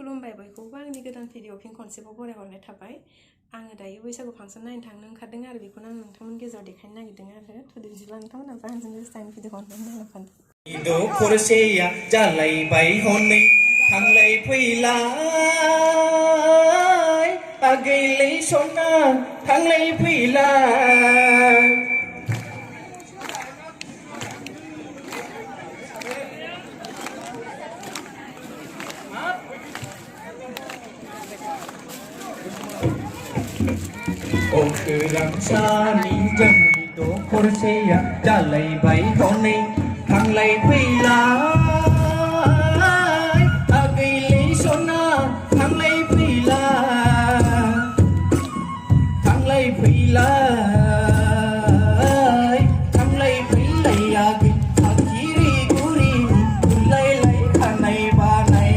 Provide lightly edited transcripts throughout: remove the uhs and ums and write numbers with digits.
खुलुमबाय बयखौबो आंनि गोदान भिडिअ फिन खनसेबाव बरायहरनाय थाबाय आङो दायो बैसागु फांसन नायनो थांनो ओंखारदों आरो बेखौनो आं नोंथांमोननि गेजेराव देखायनो नागिरदों आरो बिदिब्ला नोंथांमोनाबो आंजों लोगोसे आंनि भिडिअखौ नायनो फानदो इदो खरसेया जालायबाय हनै थांलाय फैलाय आगैलै सना थांलाय फैलाय रांसानि जोंनि द' खरसेया जालायबाय हनै थांलाय फैलाय आगैलै सना थांलाय फैलाय थांलाय फैलाय थांलाय फैलाय आगै आखिरि गुरि बुलायलाय खानाय बानाय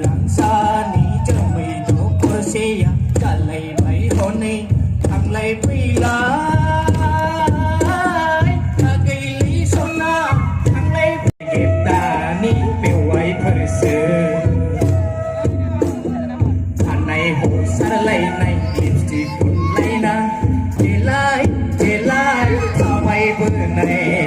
रांसानि जोमै द' खरसेया जालायबाय हनै थांलाय फैलाय आगैलै सना थांलाय गेदानि बेवाइफोरसो सानाय हसारलायनाय लिपस्टिक फुनलायना देलाय देलाय थाबायबोनाय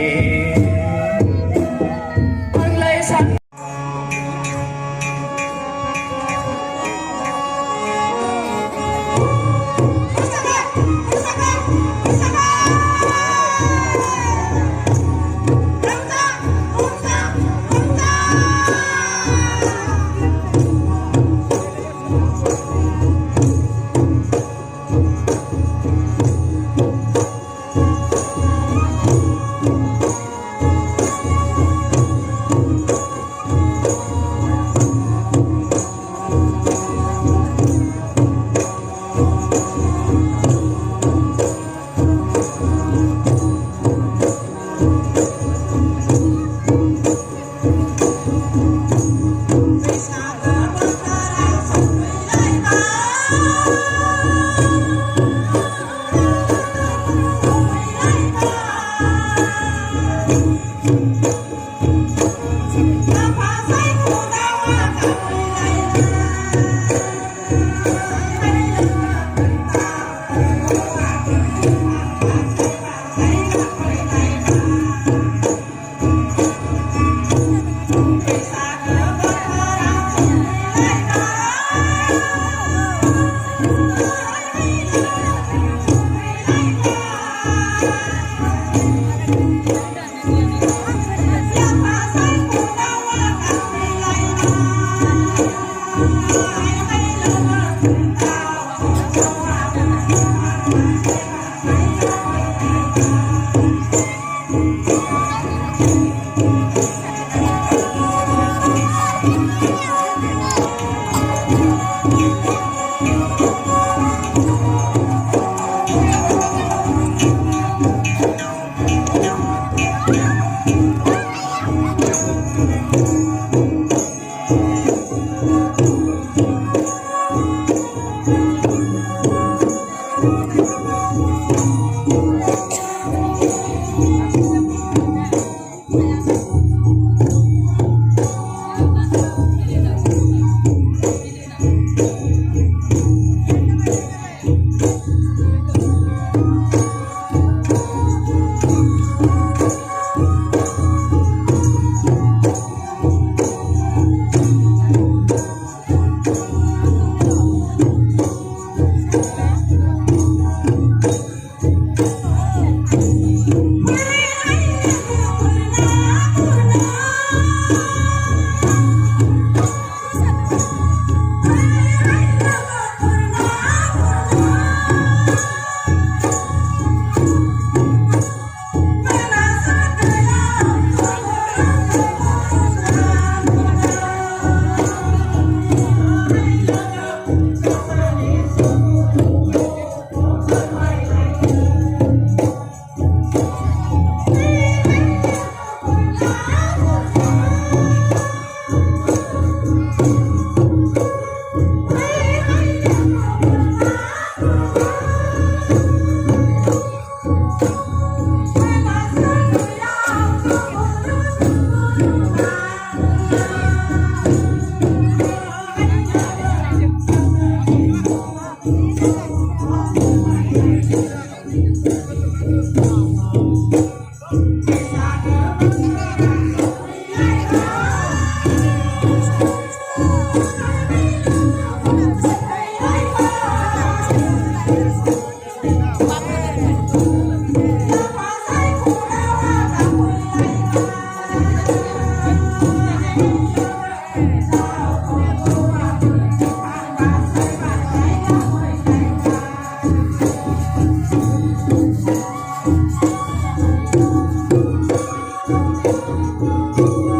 Hãy subscribe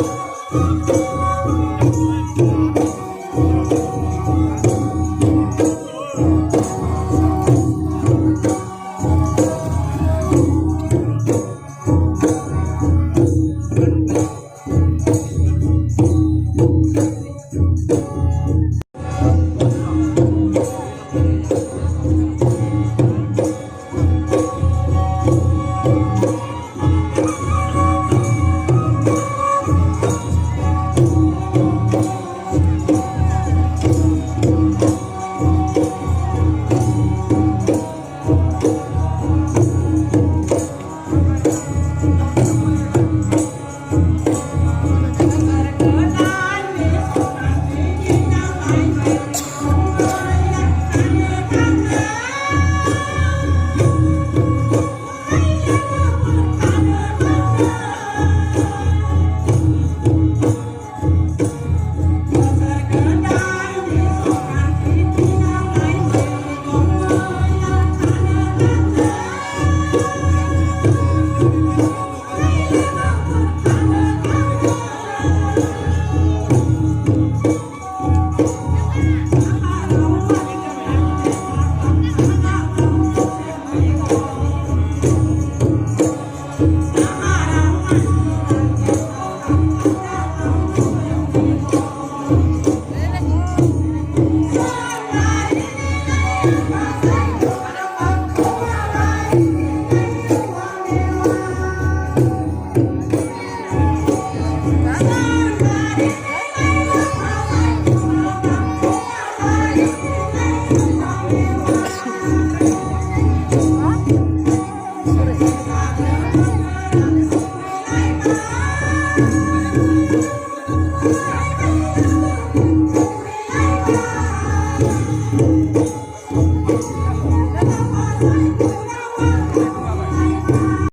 cho kênh Ghiền Mì Gõ để không bỏ lỡ